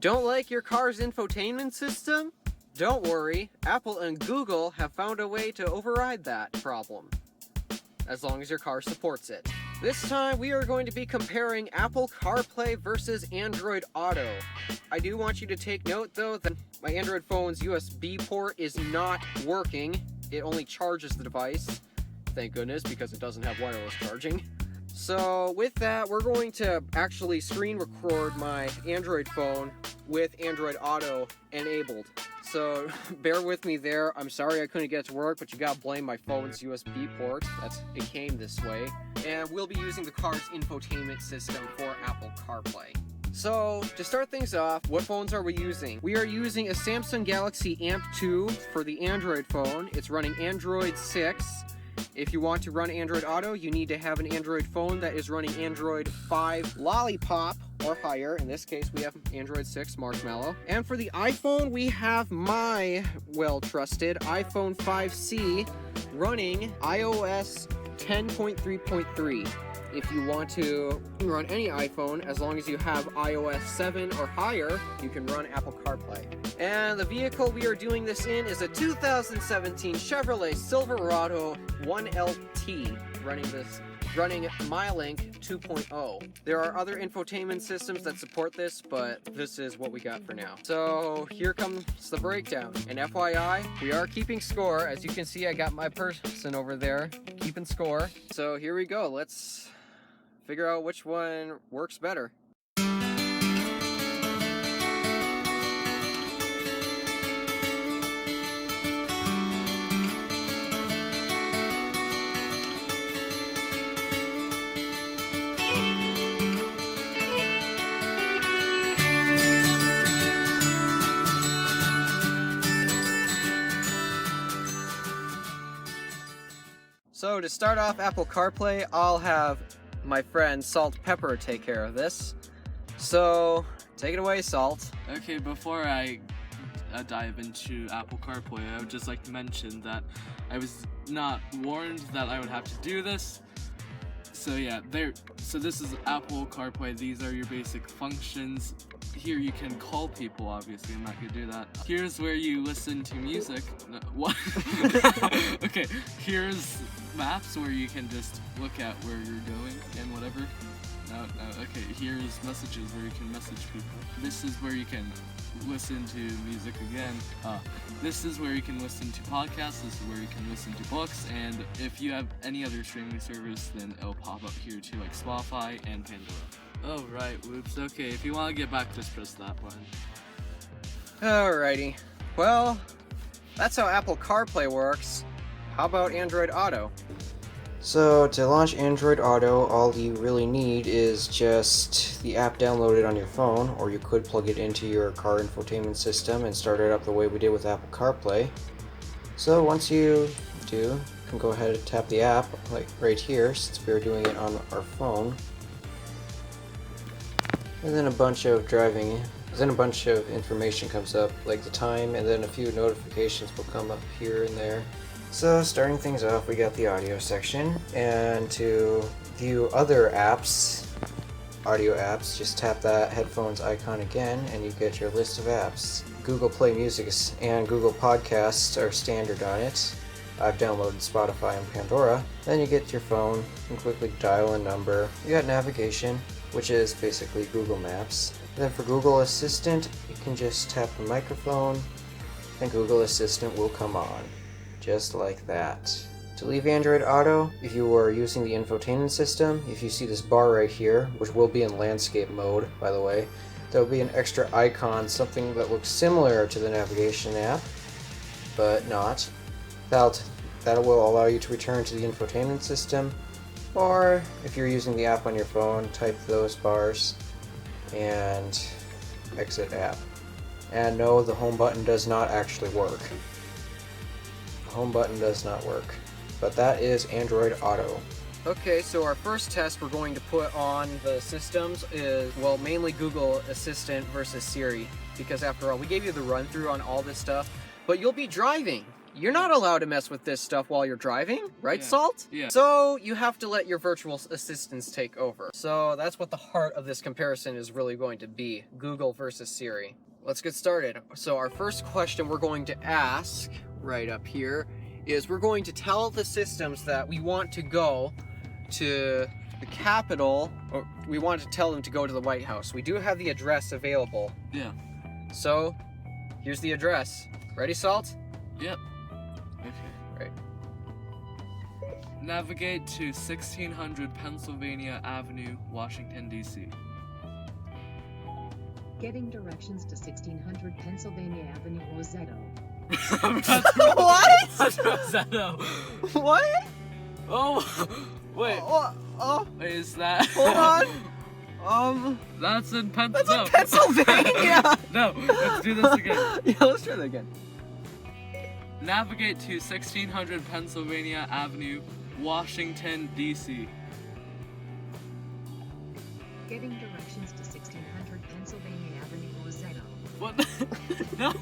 Don't like your car's infotainment system? Don't worry, Apple and Google have found a way to override that problem, as long as your car supports it. This time we are going to be comparing Apple CarPlay versus Android Auto. I do want you to take note though that my Android phone's USB port is not working. It only charges the device. Thank goodness, because it doesn't have wireless charging. So with that, we're going to actually screen record my Android phone with Android Auto enabled. So bear with me there. I'm sorry I couldn't get it to work, but you gotta blame my phone's USB port. It came this way. And we'll be using the car's infotainment system for Apple CarPlay. So to start things off, what phones are we using? We are using a Samsung Galaxy AMP2 for the Android phone. It's running Android 6. If you want to run Android Auto, you need to have an Android phone that is running Android 5 Lollipop or higher. In this case, we have Android 6 Marshmallow. And for the iPhone, we have my well-trusted iPhone 5C running iOS 10.3.3. If you want to run any iPhone, as long as you have iOS 7 or higher, you can run Apple CarPlay. And the vehicle we are doing this in is a 2017 Chevrolet Silverado 1LT, running MyLink 2.0. There are other infotainment systems that support this, but this is what we got for now. So here comes the breakdown. And FYI, we are keeping score. As you can see, I got my person over there keeping score. So here we go. Let's figure out which one works better. So to start off Apple CarPlay, I'll have my friend Salt Pepper take care of this. So take it away, Salt. Okay, before I dive into Apple CarPlay, I would just like to mention that I was not warned that I would have to do this. So yeah, so this is Apple CarPlay. These are your basic functions. Here you can call people, obviously, I'm not gonna do that. Here's where you listen to music. No, what? Okay, here's maps where you can just look at where you're going and whatever. No, okay, here's messages where you can message people. This is where you can listen to music again. This is where you can listen to podcasts, this is where you can listen to books, and if you have any other streaming service, then it'll pop up here too, like Spotify and Pandora. Oh, right, whoops. Okay, if you want to get back, just press that button. Alrighty. Well, that's how Apple CarPlay works. How about Android Auto? So to launch Android Auto, all you really need is just the app downloaded on your phone, or you could plug it into your car infotainment system and start it up the way we did with Apple CarPlay. So once you do, you can go ahead and tap the app, like right here, since we're doing it on our phone. And then a bunch of information comes up, like the time, and then a few notifications will come up here and there. So starting things off, we got the audio section, and to view other apps, audio apps, just tap that headphones icon again and you get your list of apps. Google Play Music and Google Podcasts are standard on it. I've downloaded Spotify and Pandora. Then you get your phone, you can quickly dial a number. You got navigation, which is basically Google Maps. And then for Google Assistant, you can just tap the microphone and Google Assistant will come on. Just like that. To leave Android Auto, if you are using the infotainment system, if you see this bar right here, which will be in landscape mode, by the way, there will be an extra icon, something that looks similar to the navigation app, but not. That will allow you to return to the infotainment system, or if you're using the app on your phone, type those bars and exit app. And no, the home button does not actually work. Home button does not work, but that is Android Auto. Okay, so our first test we're going to put on the systems is, well, mainly Google Assistant versus Siri, because after all, we gave you the run through on all this stuff, but you'll be driving you're not allowed to mess with this stuff while you're driving, right, Yeah. Salt? Yeah. So you have to let your virtual assistants take over. So that's what the heart of this comparison is really going to be, Google versus Siri. Let's get started. So our first question we're going to ask right up here is we're going to tell the systems that we want to go to the Capitol, or we want to tell them to go to the White House. We do have the address available. Yeah. So here's the address. Ready, Salt? Yep. Okay. Right. Navigate to 1600 Pennsylvania Avenue, Washington, D.C. Getting directions to 1600 Pennsylvania Avenue, Rosetto. What? That's Rosetto. What? Oh, wait. Oh, Is that? hold on. That's in That's in Pennsylvania. No, let's do this again. Yeah, let's try that again. Navigate to 1600 Pennsylvania Avenue, Washington, D.C. Getting directions to 1600 Pennsylvania Avenue, Rosetto. What? No.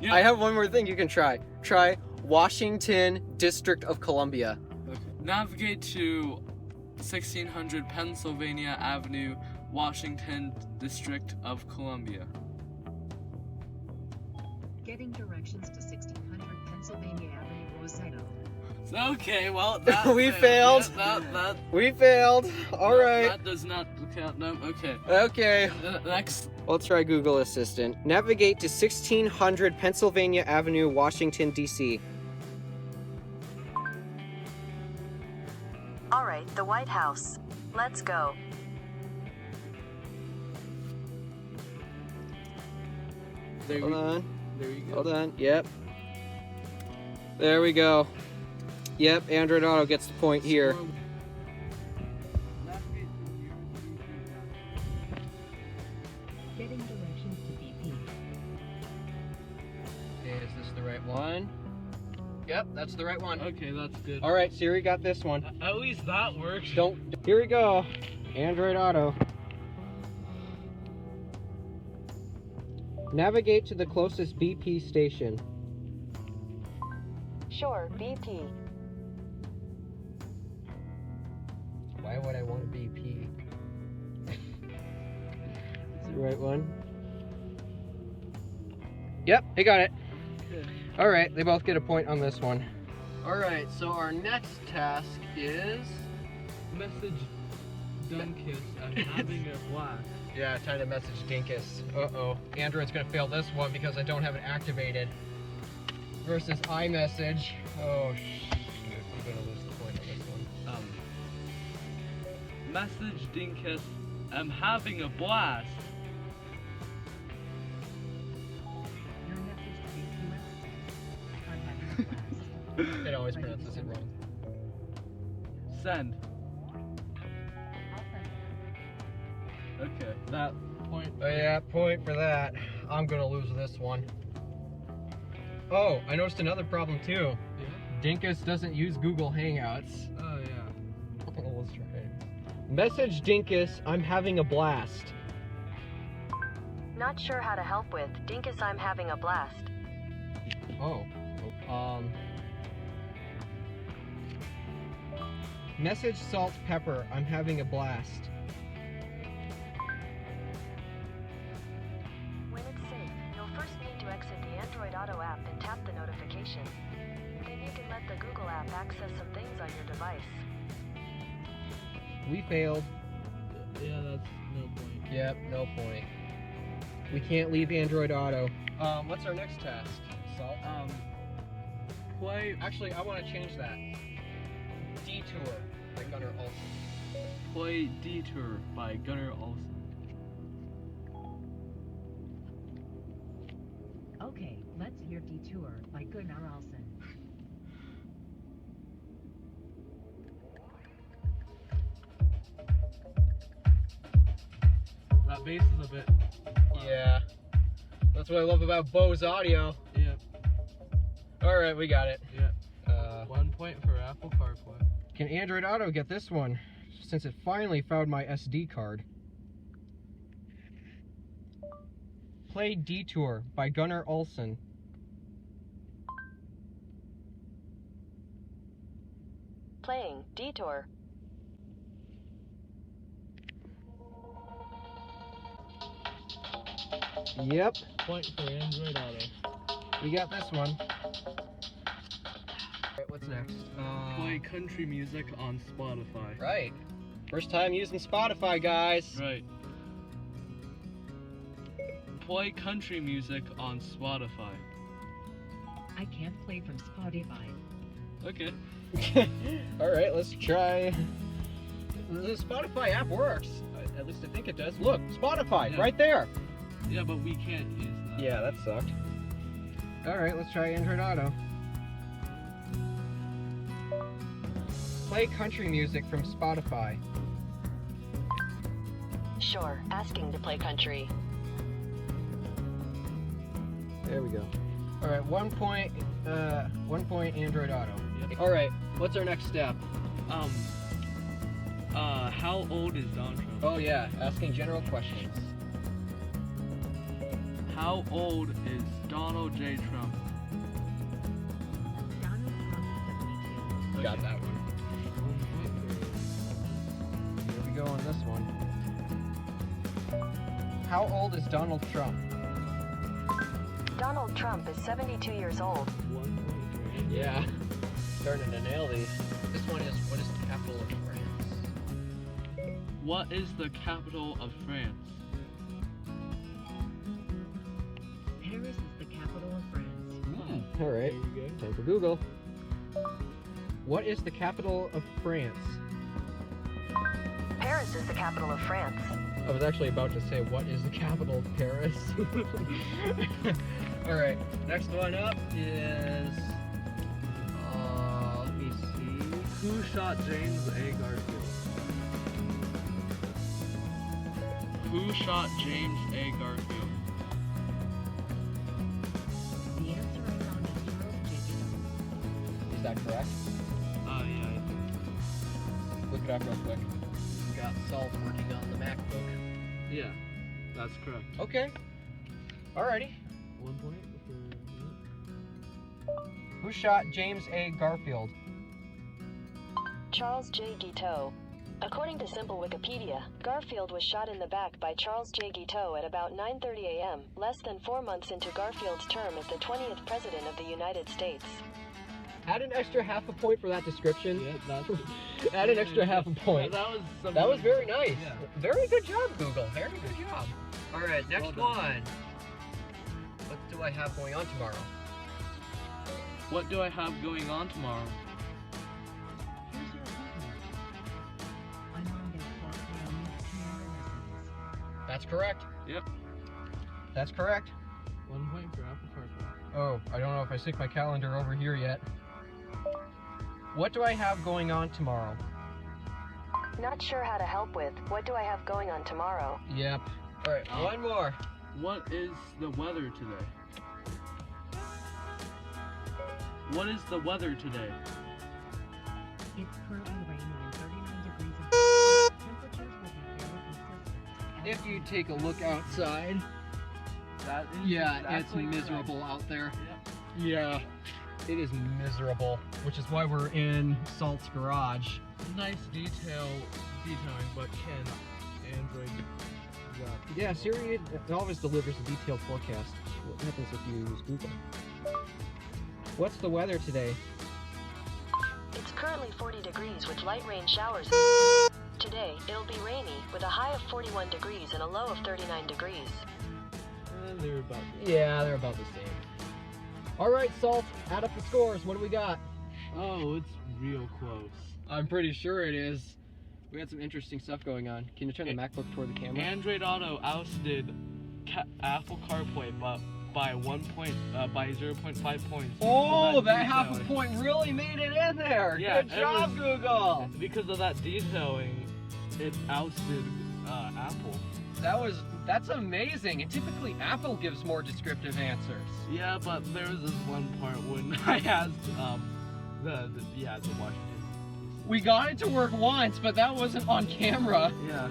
Yeah. I have one more thing you can try. Try Washington, District of Columbia. Okay. Navigate to 1600 Pennsylvania Avenue, Washington, District of Columbia. Getting directions to 1600 Pennsylvania Avenue, Rosetto. Okay, well, that We failed. Yeah, that, We failed. All right. That does not count. No, okay. Okay. Next. Let's try Google Assistant. Navigate to 1600 Pennsylvania Avenue, Washington, D.C. All right, the White House. Let's go. There Hold you, on. there you go. Hold on. Yep. There we go. Yep, Android Auto gets the point here. Getting directions to BP. Okay, is this the right one? Yep, that's the right one. Okay, that's good. All right, Siri got this one. At least that works. Here we go. Android Auto. Navigate to the closest BP station. Sure, BP. Why would I want BP? Is it the right one? Yep, they got it. Okay. All right, they both get a point on this one. All right, so our next task is... Message Dunkus. I'm having a blast. Yeah, time to message Dinkus. Uh-oh. Android's gonna fail this one because I don't have it activated. Versus iMessage. Oh, shoot. I'm gonna lose the point on this one. Message Dinkus. I'm having a blast. Your message to BP was sent. I'm having a blast. It always pronounces it wrong. Send. I'll send it. Okay, that point. Oh yeah, point for that. I'm gonna lose this one. Oh, I noticed another problem too. Yeah. Dinkus doesn't use Google Hangouts. Oh yeah. Let's try it. Message Dinkus, I'm having a blast. Not sure how to help with. Dinkus, I'm having a blast. Oh. Message Salt Pepper, I'm having a blast. When it's safe, you'll first need to exit the Android Auto app and tap the notification. Then you can let the Google app access some things on your device. We failed. Yeah, that's no point. Yep, no point. We can't leave Android Auto. What's our next task, Salt? Play Actually, I want to change that. Detour by Gunnar Olsen. Play Detour by Gunnar Olsen. Okay, let's hear Detour by Gunnar Olsen. That bass is a bit. Yeah. That's what I love about Bose audio. Yeah. Alright, we got it. Yeah. 1 point for Apple CarPlay. Can Android Auto get this one? Since it finally found my SD card. Play Detour by Gunnar Olsen. detour. Yep, Point for Android Auto. we got this one. Alright, what's next? Play country music on Spotify. Right. First time using Spotify, guys. Right. Play country music on Spotify. I can't play from Spotify. Okay. Alright, let's try. The Spotify app works. At least I think it does. Look, Spotify, Yeah. right there. Yeah, but we can't use that. Yeah, that sucked. Alright, let's try Android Auto. Play country music from Spotify. Sure, asking to play country. There we go. Alright, 1 point, 1 point Android Auto. Yep. Alright, what's our next step? How old is Donald Trump? Oh yeah, asking general questions. How old is Donald J. Trump? Donald Trump is 72. Got that one. Here we go on this one. How old is Donald Trump? Donald Trump is 72 years old. 1 point for Android. Yeah. Starting to nail these. This one is, what is the capital of France? What is the capital of France? Paris is the capital of France. Alright, There we go. time for Google. What is the capital of France? Paris is the capital of France. I was actually about to say, what is the capital of Paris? Alright, next one up is... let me see... Who shot James A. Garfield? Who shot James A. Garfield? The answer I found is Charles J. Is that correct? Yeah, I think. Look it up real quick. We got Salt working on the MacBook. Yeah, that's correct. Okay. Alrighty. 1 point for... Who shot James A. Garfield? Charles J. Guiteau. According to Simple Wikipedia, Garfield was shot in the back by Charles J. Guiteau at about 9:30 a.m., less than 4 months into Garfield's term as the 20th President of the United States. Add an extra half a point for that description. Yeah, that's... Add an extra half a point. That was something... That was very nice. Yeah. Very good job, Google. Very good job. All right, next Well done. one. What do I have going on tomorrow? What do I have going on tomorrow? Here's your appointment. I'm on this Thursday. I'll miss piano lessons. That's correct. Yep. That's correct. 1 point for Apple CarPlay. Oh, I don't know if I sync my calendar over here yet. What do I have going on tomorrow? Not sure how to help with. What do I have going on tomorrow? Yep. All right, one more. What is the weather today? What is the weather today? It's currently rainy and 39 degrees of temperatures will be fairly consistent. If you take a look outside, That is yeah, it's exactly miserable out there. Yep. Yeah, it is miserable, which is why we're in Salt's garage. Nice detailing, but can Android... Yeah, Siri it always delivers a detailed forecast. What happens if you use Google? What's the weather today? It's currently 40 degrees with light rain showers. Today, it'll be rainy with a high of 41 degrees and a low of 39 degrees. They're about... Yeah, they're about the same. All right, Salt, add up the scores. What do we got? Oh, it's real close. I'm pretty sure it is. We had some interesting stuff going on. Can you turn the MacBook toward the camera? Android Auto ousted Apple CarPlay, but by 0.5 points. Oh, For that half a detailing. point really made it in there. Yeah, Good it job, was- Google. Because of that detailing, it ousted Apple. That's amazing. And typically Apple gives more descriptive answers. Yeah, but there was this one part when I asked the Washington. We got it to work once, but that wasn't on camera. Yeah.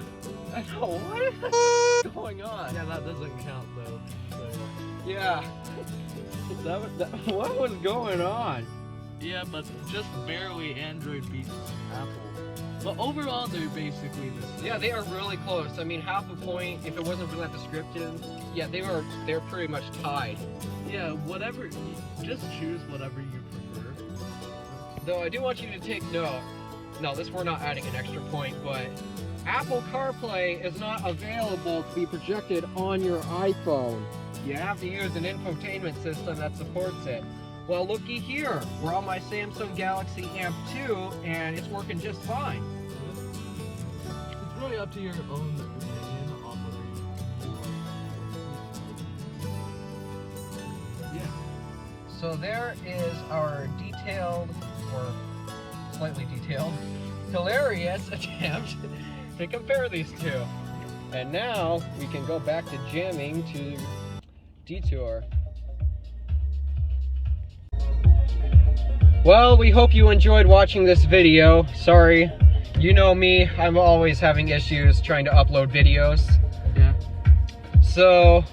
I know, what is the going on? Yeah, that doesn't count though. So. Yeah. What was going on? Yeah, but just barely Android beats Apple. But overall, they're basically the same. Yeah, they are really close. I mean, half a point. If it wasn't for that descriptive, yeah, they're pretty much tied. Yeah, whatever. Just choose whatever you prefer. Though I do want you to take note. No, we're not adding an extra point, but Apple CarPlay is not available to be projected on your iPhone. You have to use an infotainment system that supports it. Well, looky here. We're on my Samsung Galaxy AMP2, and it's working just fine. It's really up to your own opinion on whether you. Yeah. So there is our detailed, or slightly detailed, hilarious attempt to compare these two. And now we can go back to jamming to Detour. Well, we hope you enjoyed watching this video. Sorry, you know me, I'm always having issues trying to upload videos. Yeah. So,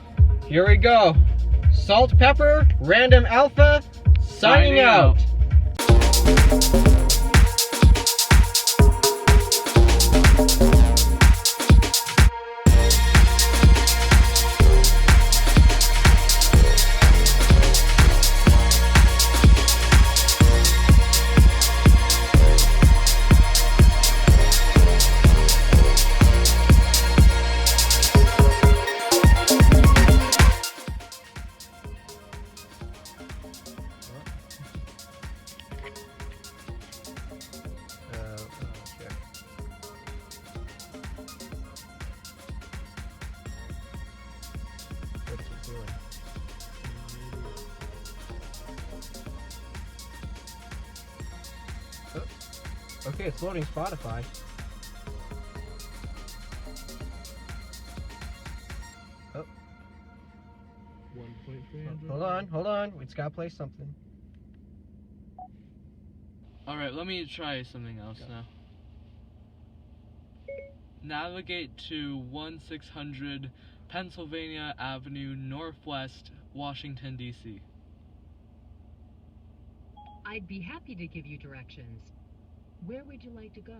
here we go. Salt Pepper, Random Alpha, signing out. Okay, it's loading Spotify. Oh. 1.3. Hold on. It's gotta play something. Alright, let me try something else now. Navigate to 1600 Pennsylvania Avenue Northwest, Washington, D.C. I'd be happy to give you directions. Where would you like to go?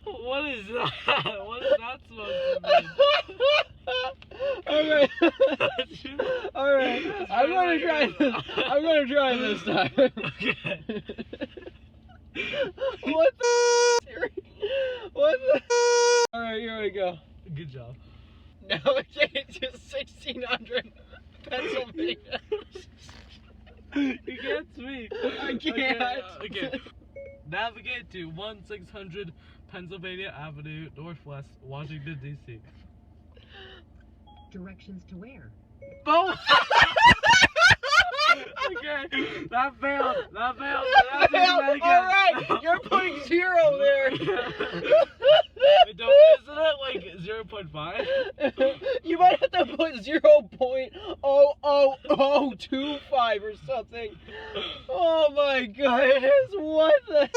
What is that? What is that supposed to mean? Alright. I'm gonna try this time. Okay. What the Siri? What the Alright, here we go. Good job. Navigate to 1600 Pennsylvania. You can't speak. I can't. Okay. Navigate to 1600 Pennsylvania Avenue Northwest, Washington, D.C. Directions to where? Both. Okay. That failed. Alright, you're putting 0 there. Isn't it like 0.5? You might have to put 0.00025 or something. Oh my goodness, what the